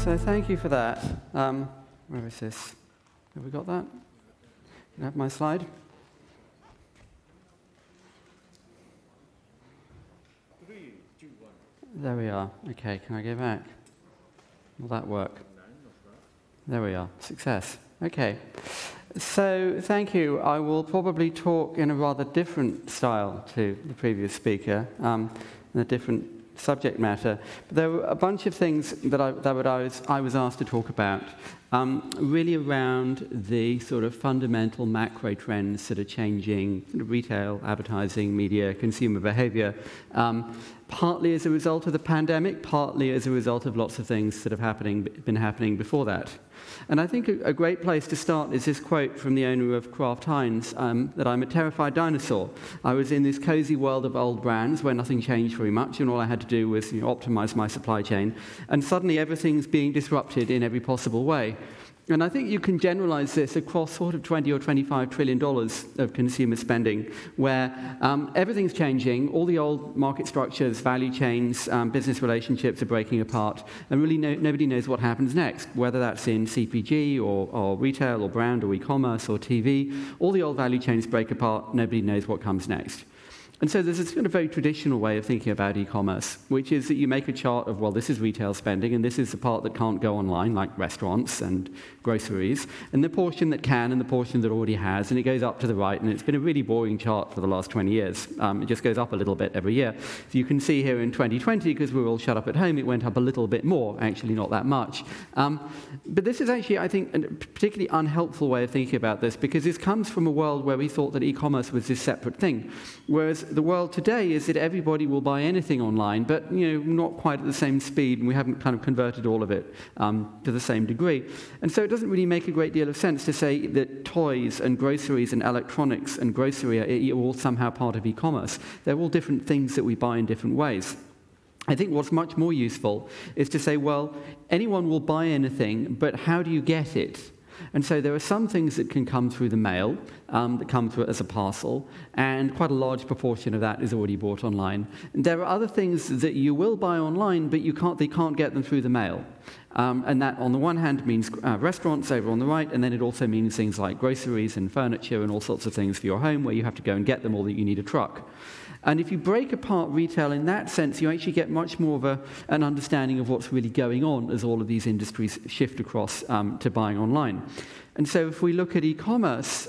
So thank you for that. Where is this? Have we got that? Can I have my slide? There we are. Okay, can I go back? Will that work? There we are. Success. Okay. So thank you. I will probably talk in a rather different style to the previous speaker, in a different subject matter. But there were a bunch of things that I was asked to talk about, really around the sort of fundamental macro trends that are changing retail, advertising, media, consumer behavior, partly as a result of the pandemic, partly as a result of lots of things that have been happening before that. And I think a great place to start is this quote from the owner of Kraft Heinz, that I'm a terrified dinosaur. I was in this cozy world of old brands where nothing changed very much, and all I had to do was optimize my supply chain. And suddenly everything's being disrupted in every possible way. And I think you can generalize this across sort of $20 or $25 trillion of consumer spending, where everything's changing, all the old market structures, value chains, business relationships are breaking apart, and really nobody knows what happens next, whether that's in CPG or retail or brand or e-commerce or TV. All the old value chains break apart, nobody knows what comes next. And so there's this kind of very traditional way of thinking about e-commerce, which is that you make a chart of, well, this is retail spending, and this is the part that can't go online, like restaurants and groceries, and the portion that can and the portion that already has, and it goes up to the right, and it's been a really boring chart for the last 20 years. It just goes up a little bit every year. So you can see here in 2020, because we were all shut up at home, it went up a little bit more, actually not that much. But this is actually, I think, a particularly unhelpful way of thinking about this, because this comes from a world where we thought that e-commerce was this separate thing, whereas the world today is that everybody will buy anything online, but not quite at the same speed, and we haven't kind of converted all of it to the same degree. And so it doesn't really make a great deal of sense to say that toys and groceries and electronics and grocery are all somehow part of e-commerce. They're all different things that we buy in different ways. I think what's much more useful is to say, well, anyone will buy anything, but how do you get it? And so there are some things that can come through the mail, that come through as a parcel, and quite a large proportion of that is already bought online. And there are other things that you will buy online, but they can't get them through the mail. And that, on the one hand, means restaurants over on the right, and then it also means things like groceries and furniture and all sorts of things for your home, where you have to go and get them, or that you need a truck. And if you break apart retail in that sense, you actually get much more of an understanding of what's really going on as all of these industries shift across to buying online. And so if we look at e-commerce,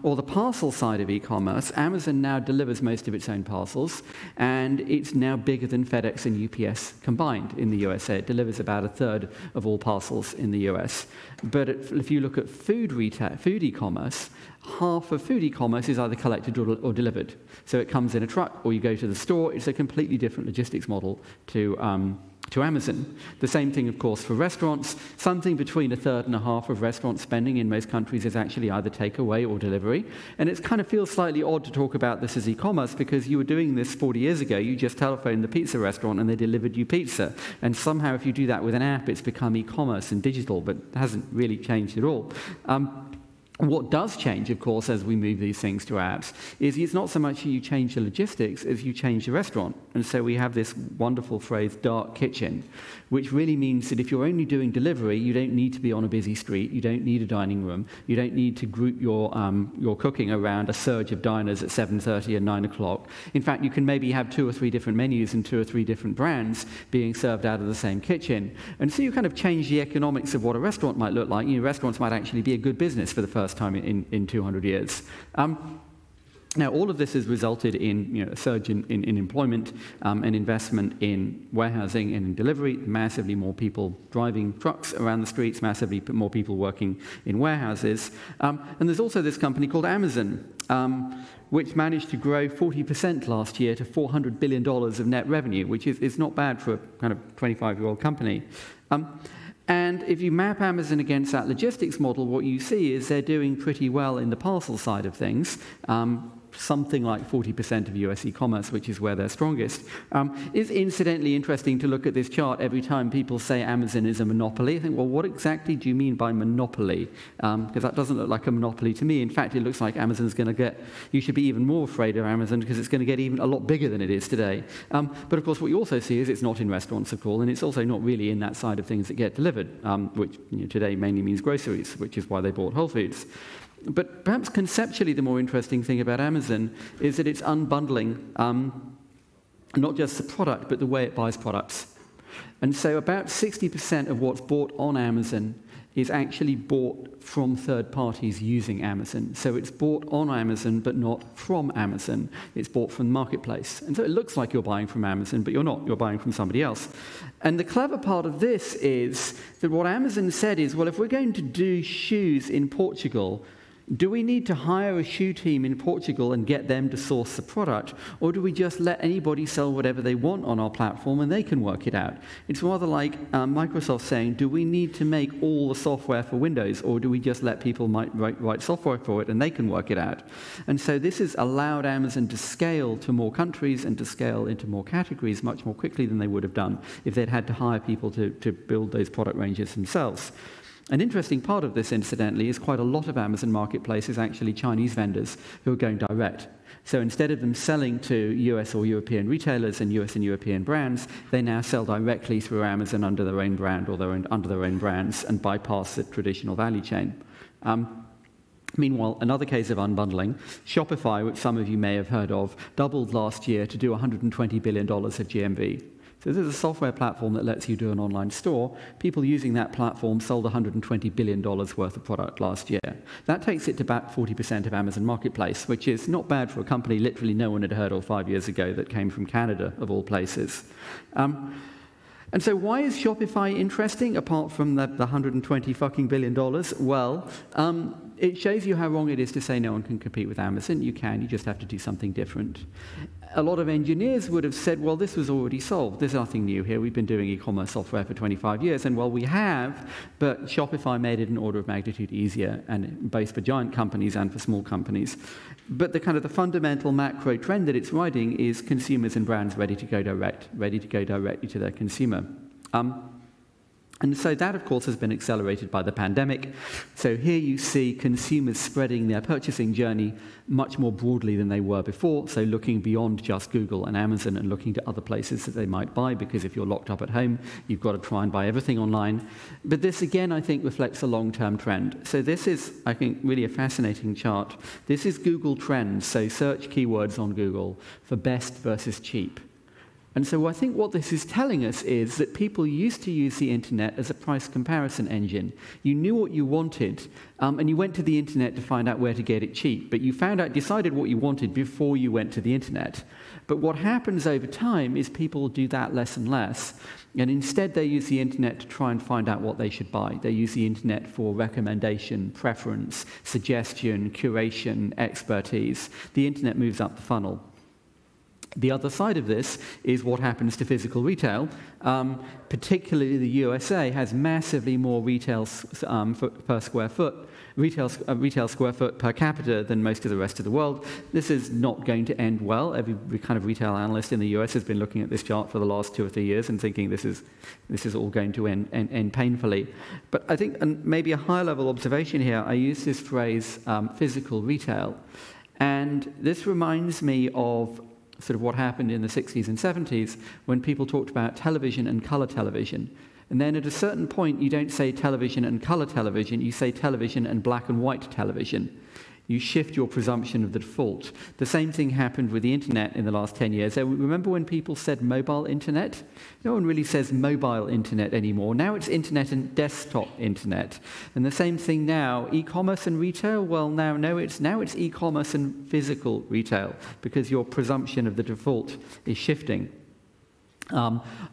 or the parcel side of e-commerce, Amazon now delivers most of its own parcels, and it's now bigger than FedEx and UPS combined in the USA. It delivers about a third of all parcels in the US. But if you look at food e-commerce, half of food e-commerce is either collected or delivered. So it comes in a truck, or you go to the store. It's a completely different logistics model to Amazon. The same thing, of course, for restaurants. Something between a third and a half of restaurant spending in most countries is actually either takeaway or delivery. And it kind of feels slightly odd to talk about this as e-commerce, because you were doing this 40 years ago. You just telephoned the pizza restaurant and they delivered you pizza. And somehow if you do that with an app, it's become e-commerce and digital, but it hasn't really changed at all. What does change, of course, as we move these things to apps, is it's not so much you change the logistics as you change the restaurant. And so we have this wonderful phrase, dark kitchen, which really means that if you're only doing delivery, you don't need to be on a busy street, you don't need a dining room, you don't need to group your cooking around a surge of diners at 7:30 and 9 o'clock. In fact, you can maybe have 2 or 3 different menus and 2 or 3 different brands being served out of the same kitchen. And so you kind of change the economics of what a restaurant might look like. Restaurants might actually be a good business for the first time in 200 years. Now, all of this has resulted in a surge in employment and investment in warehousing and in delivery, massively more people driving trucks around the streets, massively more people working in warehouses. And there's also this company called Amazon, which managed to grow 40% last year to $400 billion of net revenue, which is not bad for a kind of 25-year-old company. And if you map Amazon against that logistics model, what you see is they're doing pretty well in the parcel side of things. something like 40% of US e-commerce, which is where they're strongest. It's incidentally interesting to look at this chart every time people say Amazon is a monopoly. I think, well, what exactly do you mean by monopoly? Because that doesn't look like a monopoly to me. In fact, it looks like Amazon's going to get, you should be even more afraid of Amazon because it's going to get even a lot bigger than it is today. But of course, what you also see is it's not in restaurants, of course, and it's also not really in that side of things that get delivered, which today mainly means groceries, which is why they bought Whole Foods. But perhaps conceptually the more interesting thing about Amazon is that it's unbundling not just the product, but the way it buys products. And so about 60% of what's bought on Amazon is actually bought from third parties using Amazon. So it's bought on Amazon, but not from Amazon. It's bought from the marketplace. And so it looks like you're buying from Amazon, but you're not. You're buying from somebody else. And the clever part of this is that what Amazon said is, well, if we're going to do shoes in Portugal, do we need to hire a shoe team in Portugal and get them to source the product? Or do we just let anybody sell whatever they want on our platform and they can work it out? It's rather like Microsoft saying, do we need to make all the software for Windows, or do we just let people write software for it and they can work it out? And so this has allowed Amazon to scale to more countries and to scale into more categories much more quickly than they would have done if they'd had to hire people to build those product ranges themselves. An interesting part of this, incidentally, is quite a lot of Amazon Marketplace is actually Chinese vendors who are going direct. So instead of them selling to US or European retailers and US and European brands, they now sell directly through Amazon under their own brand or under their own brands and bypass the traditional value chain. Meanwhile, another case of unbundling, Shopify, which some of you may have heard of, doubled last year to do $120 billion of GMV. So this is a software platform that lets you do an online store. People using that platform sold $120 billion worth of product last year. That takes it to about 40% of Amazon Marketplace, which is not bad for a company literally no one had heard of 5 years ago that came from Canada, of all places. And so why is Shopify interesting, apart from the $120 billion? Well, it shows you how wrong it is to say no one can compete with Amazon. You can, you just have to do something different. A lot of engineers would have said, well, this was already solved. There's nothing new here. We've been doing e-commerce software for 25 years. And well, we have, but Shopify made it an order of magnitude easier, and both for giant companies and for small companies. But the fundamental macro trend that it's riding is consumers and brands ready to go directly to their consumer. And so that, of course, has been accelerated by the pandemic. So here you see consumers spreading their purchasing journey much more broadly than they were before, so looking beyond just Google and Amazon and looking to other places that they might buy, because if you're locked up at home, you've got to try and buy everything online. But this, again, I think reflects a long-term trend. So this is, I think, really a fascinating chart. This is Google Trends, so search keywords on Google for best versus cheap. And so I think what this is telling us is that people used to use the internet as a price comparison engine. You knew what you wanted, and you went to the internet to find out where to get it cheap. But you decided what you wanted before you went to the internet. But what happens over time is people do that less and less. And instead they use the internet to try and find out what they should buy. They use the internet for recommendation, preference, suggestion, curation, expertise. The internet moves up the funnel. The other side of this is what happens to physical retail. Particularly the USA has massively more retail per square foot, retail square foot per capita than most of the rest of the world. This is not going to end well. Every kind of retail analyst in the US has been looking at this chart for the last 2 or 3 years and thinking this is all going to end painfully. But I think, and maybe a higher level observation here, I use this phrase physical retail, and this reminds me of sort of what happened in the 60s and 70s when people talked about television and color television. And then at a certain point, you don't say television and color television, you say television and black and white television. You shift your presumption of the default. The same thing happened with the internet in the last 10 years. So remember when people said mobile internet? No one really says mobile internet anymore. Now it's internet and desktop internet. And the same thing now, e-commerce and retail? Well, now it's e-commerce and physical retail, because your presumption of the default is shifting.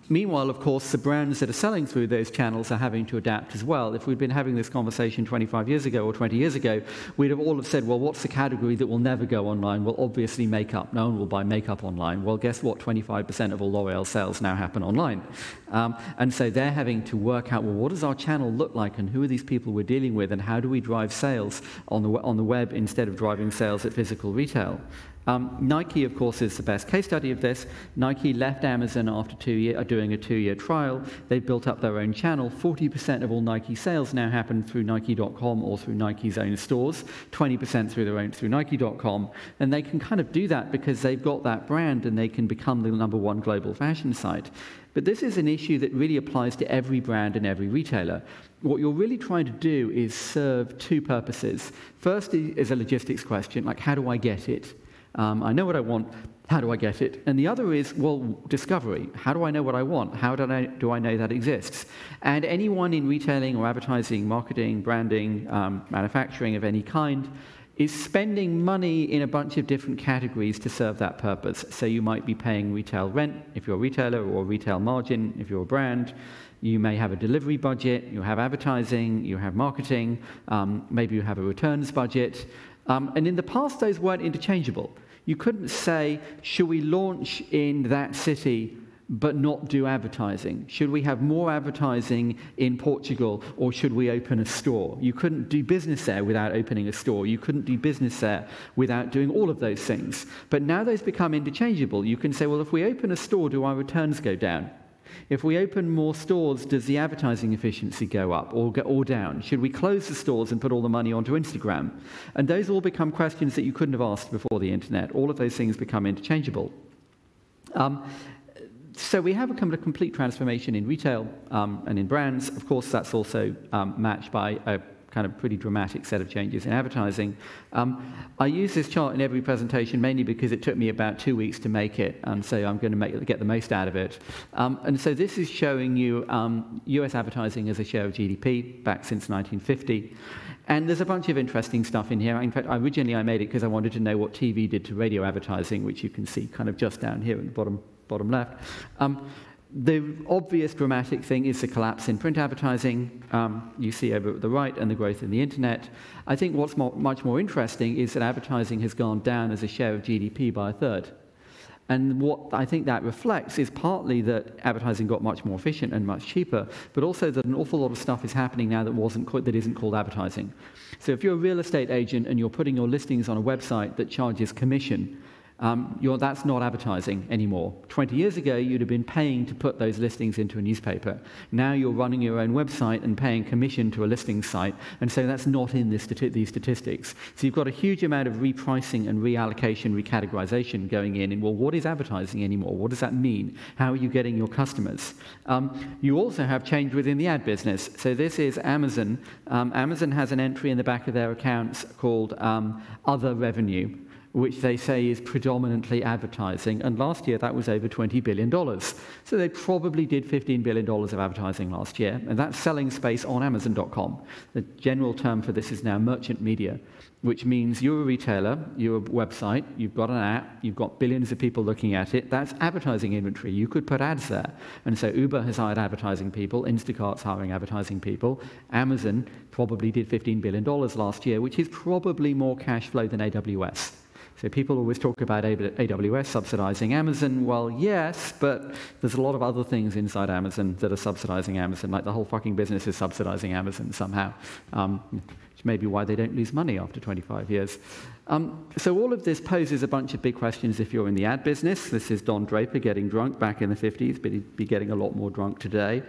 Meanwhile, of course, the brands that are selling through those channels are having to adapt as well. If we'd been having this conversation 25 years ago or 20 years ago, we'd have all have said, well, what's the category that will never go online? Well, obviously makeup. No one will buy makeup online. Well, guess what? 25% of all L'Oreal sales now happen online. And so they're having to work out, well, what does our channel look like, and who are these people we're dealing with, and how do we drive sales on the web instead of driving sales at physical retail? Nike, of course, is the best case study of this. Nike left Amazon after doing a 2-year trial. They built up their own channel. 40% of all Nike sales now happen through Nike.com or through Nike's own stores, 20% through Nike.com. And they can kind of do that because they've got that brand and they can become the #1 global fashion site. But this is an issue that really applies to every brand and every retailer. What you're really trying to do is serve two purposes. First is a logistics question, like how do I get it? I know what I want, how do I get it? And the other is, well, discovery. How do I know what I want? How do I know that exists? And anyone in retailing or advertising, marketing, branding, manufacturing of any kind is spending money in a bunch of different categories to serve that purpose. So you might be paying retail rent if you're a retailer, or retail margin if you're a brand. You may have a delivery budget, you have advertising, you have marketing, maybe you have a returns budget. And in the past, those weren't interchangeable. You couldn't say, should we launch in that city but not do advertising? Should we have more advertising in Portugal, or should we open a store? You couldn't do business there without opening a store. You couldn't do business there without doing all of those things. But now those become interchangeable. You can say, well, if we open a store, do our returns go down? If we open more stores, does the advertising efficiency go up or down? Should we close the stores and put all the money onto Instagram? And those all become questions that you couldn't have asked before the internet. All of those things become interchangeable. So we have a kind of complete transformation in retail and in brands. Of course, that's also matched by a kind of pretty dramatic set of changes in advertising. I use this chart in every presentation mainly because it took me about 2 weeks to make it, and so I'm going to get the most out of it. And so this is showing you US advertising as a share of GDP back since 1950. And there's a bunch of interesting stuff in here. In fact, originally I made it because I wanted to know what TV did to radio advertising, which you can see kind of just down here at the bottom left. The obvious dramatic thing is the collapse in print advertising, you see over at the right, and the growth in the internet. I think what's much more interesting is that advertising has gone down as a share of GDP by 1/3. And what I think that reflects is partly that advertising got much more efficient and much cheaper, but also that an awful lot of stuff is happening now that isn't called advertising. So if you're a real estate agent and you're putting your listings on a website that charges commission, that's not advertising anymore. 20 years ago, you'd have been paying to put those listings into a newspaper. Now you're running your own website and paying commission to a listing site, and so that's not in these statistics. So you've got a huge amount of repricing and reallocation, recategorization going in, and well, what is advertising anymore? What does that mean? How are you getting your customers? You also have change within the ad business. So this is Amazon. Amazon has an entry in the back of their accounts called other revenue, which they say is predominantly advertising, and last year that was over $20 billion. So they probably did $15 billion of advertising last year, and that's selling space on Amazon.com. The general term for this is now merchant media, which means you're a retailer, you're a website, you've got an app, you've got billions of people looking at it. That's advertising inventory. You could put ads there. And so Uber has hired advertising people, Instacart's hiring advertising people. Amazon probably did $15 billion last year, which is probably more cash flow than AWS. So people always talk about AWS subsidizing Amazon. Well, yes, but there's a lot of other things inside Amazon that are subsidizing Amazon, like the whole fucking business is subsidizing Amazon somehow, which may be why they don't lose money after 25 years. So all of this poses a bunch of big questions if you're in the ad business. This is Don Draper getting drunk back in the 50s, but he'd be getting a lot more drunk today.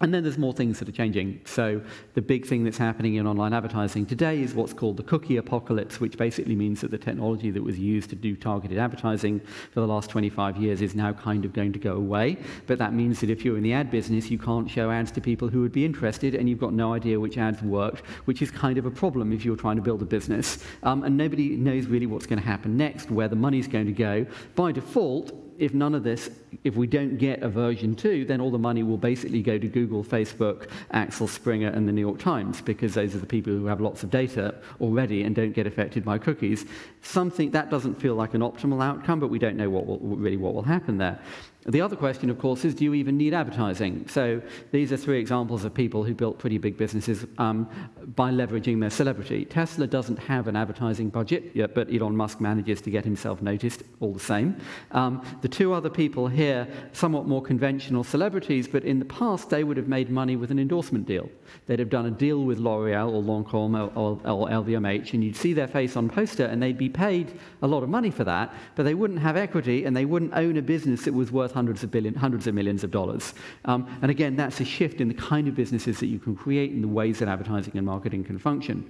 And then there's more things that are changing. So the big thing that's happening in online advertising today is what's called the cookie apocalypse, which basically means that the technology that was used to do targeted advertising for the last 25 years is now kind of going to go away. But that means that if you're in the ad business, you can't show ads to people who would be interested, and you've got no idea which ads worked, which is kind of a problem if you're trying to build a business. And nobody knows really what's going to happen next, where the money's going to go. By default, if we don't get a version 2, then all the money will basically go to Google, Facebook, Axel Springer, and the New York Times, because those are the people who have lots of data already and don't get affected by cookies. Something that doesn't feel like an optimal outcome, but we don't know what will happen there. The other question, of course, is do you even need advertising? So these are 3 examples of people who built pretty big businesses by leveraging their celebrity. Tesla doesn't have an advertising budget yet, but Elon Musk manages to get himself noticed all the same. The 2 other people here, somewhat more conventional celebrities, but in the past they would have made money with an endorsement deal. They'd have done a deal with L'Oreal or Lancôme or LVMH, and you'd see their face on poster, and they'd be paid a lot of money for that, but they wouldn't have equity, and they wouldn't own a business that was worth hundreds of millions of dollars. And again, that's a shift in the kind of businesses that you can create and the ways that advertising and marketing can function.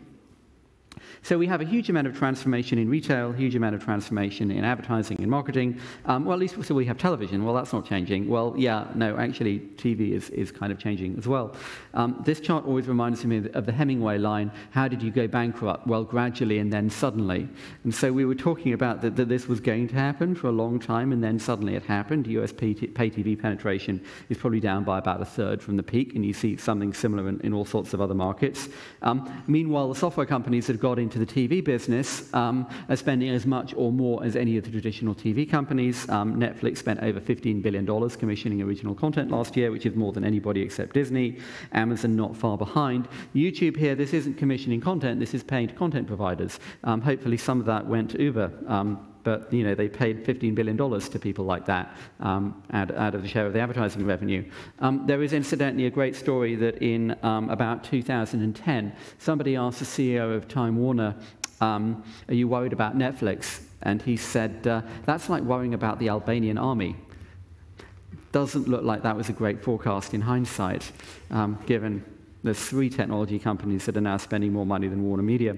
So we have a huge amount of transformation in retail, huge amount of transformation in advertising and marketing. Well, at least so we have television. Well, that's not changing. Well, yeah, no, actually, TV is kind of changing as well. This chart always reminds me of the Hemingway line, how did you go bankrupt? Well, gradually and then suddenly. And so we were talking about that this was going to happen for a long time, and then suddenly it happened. US pay TV penetration is probably down by about 1/3 from the peak, and you see something similar in all sorts of other markets. Meanwhile, the software companies that have got into the TV business are spending as much or more as any of the traditional TV companies. Netflix spent over $15 billion commissioning original content last year, which is more than anybody except Disney. Amazon not far behind. YouTube here, this isn't commissioning content, this is paying to content providers. Hopefully some of that went to Uber. But you know, they paid $15 billion to people like that out of the share of the advertising revenue. There is incidentally a great story that in about 2010, somebody asked the CEO of Time Warner, are you worried about Netflix? And he said, that's like worrying about the Albanian army. Doesn't look like that was a great forecast in hindsight, given there's 3 technology companies that are now spending more money than Warner Media.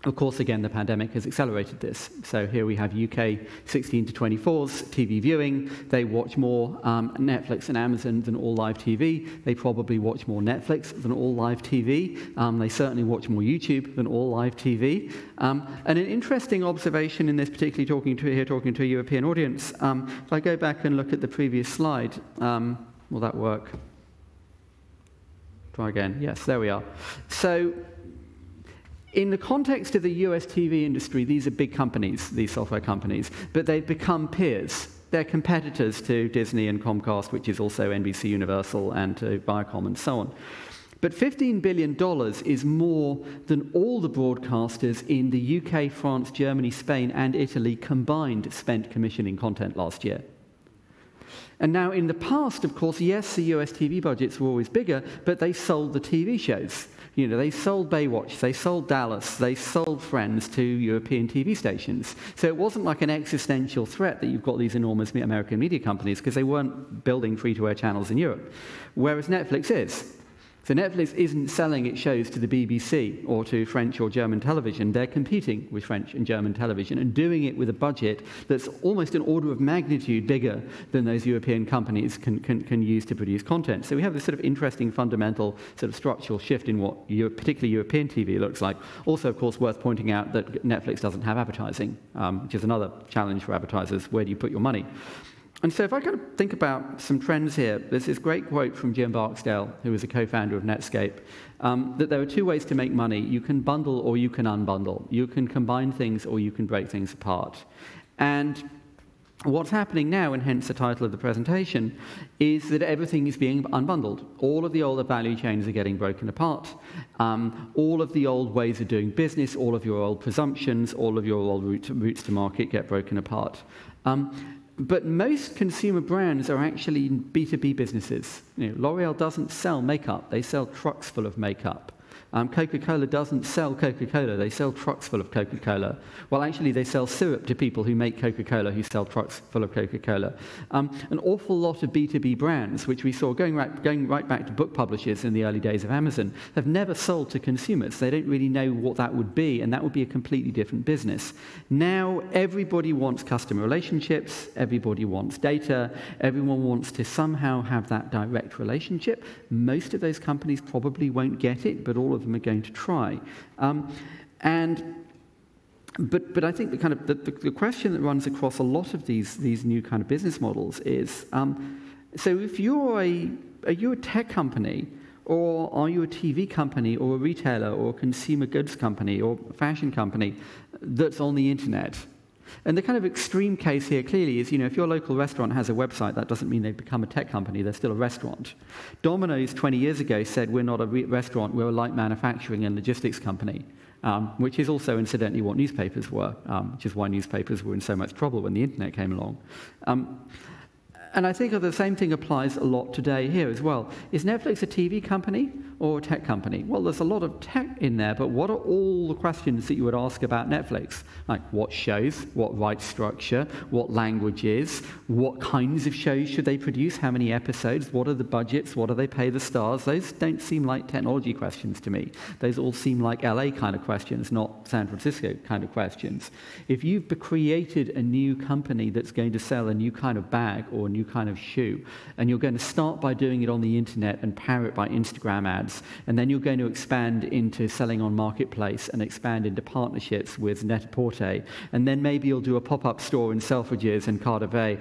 Of course, again, the pandemic has accelerated this. So here we have UK 16 to 24s, TV viewing. They watch more Netflix and Amazon than all live TV. They probably watch more Netflix than all live TV. They certainly watch more YouTube than all live TV. And an interesting observation in this, particularly talking to a European audience, if I go back and look at the previous slide, will that work? Try again. Yes, there we are. So in the context of the US TV industry, these are big companies, these software companies, but they've become peers. They're competitors to Disney and Comcast, which is also NBC Universal, and to Viacom and so on. But $15 billion is more than all the broadcasters in the UK, France, Germany, Spain, and Italy combined spent commissioning content last year. And now in the past, of course, yes, the US TV budgets were always bigger, but they sold the TV shows. You know, they sold Baywatch, they sold Dallas, they sold Friends to European TV stations. So it wasn't like an existential threat that you've got these enormous American media companies, because they weren't building free-to-air channels in Europe, whereas Netflix is. So Netflix isn't selling its shows to the BBC or to French or German television. They're competing with French and German television and doing it with a budget that's almost an order of magnitude bigger than those European companies can use to produce content. So we have this sort of interesting fundamental sort of structural shift in what particularly European TV looks like. Also, of course, worth pointing out that Netflix doesn't have advertising, which is another challenge for advertisers. Where do you put your money? And so if I kind of think about some trends here, there's this great quote from Jim Barksdale, who was a co-founder of Netscape, that there are 2 ways to make money. You can bundle or you can unbundle. You can combine things or you can break things apart. And what's happening now, and hence the title of the presentation, is that everything is being unbundled. All of the older value chains are getting broken apart. All of the old ways of doing business, all of your old presumptions, all of your old routes to market get broken apart. But most consumer brands are actually B2B businesses. You know, L'Oreal doesn't sell makeup, they sell trucks full of makeup. Coca-Cola doesn't sell Coca-Cola, they sell trucks full of Coca-Cola. Well, actually, they sell syrup to people who make Coca-Cola, who sell trucks full of Coca-Cola. An awful lot of B2B brands, which we saw going right back to book publishers in the early days of Amazon, have never sold to consumers. They don't really know what that would be, and that would be a completely different business. Now, everybody wants customer relationships, everybody wants data, everyone wants to somehow have that direct relationship. Most of those companies probably won't get it, but all of them are going to try. But I think the question that runs across a lot of these new kind of business models is, so if are you a tech company, or are you a TV company, or a retailer, or a consumer goods company, or a fashion company that's on the internet? And the kind of extreme case here clearly is, if your local restaurant has a website, that doesn't mean they've become a tech company, they're still a restaurant. Domino's 20 years ago said, we're not a restaurant, we're a light manufacturing and logistics company, which is also incidentally what newspapers were, which is why newspapers were in so much trouble when the internet came along. And I think the same thing applies a lot today here as well. Is Netflix a TV company or a tech company? Well, there's a lot of tech in there, but what are all the questions that you would ask about Netflix? Like what shows, what rights structure, what languages, what kinds of shows should they produce, how many episodes, what are the budgets, what do they pay the stars? Those don't seem like technology questions to me. Those all seem like LA kind of questions, not San Francisco kind of questions. If you've created a new company that's going to sell a new kind of bag or a new kind of shoe, and you're going to start by doing it on the internet and power it by Instagram ads, and then you're going to expand into selling on Marketplace and expand into partnerships with Net-a-Porter, and then maybe you'll do a pop-up store in Selfridges and Cardiff Bay.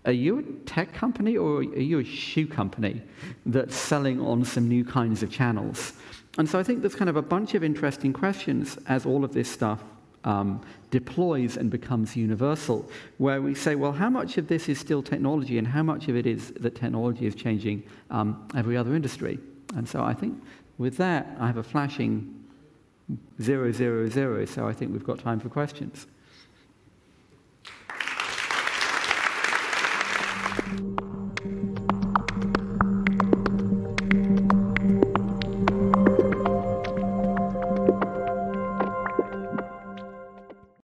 Are you a tech company or are you a shoe company that's selling on some new kinds of channels? And so I think there's kind of a bunch of interesting questions as all of this stuff deploys and becomes universal, where we say, well, how much of this is still technology and how much of it is that technology is changing every other industry? And so I think with that, I have a flashing 000, so I think we've got time for questions.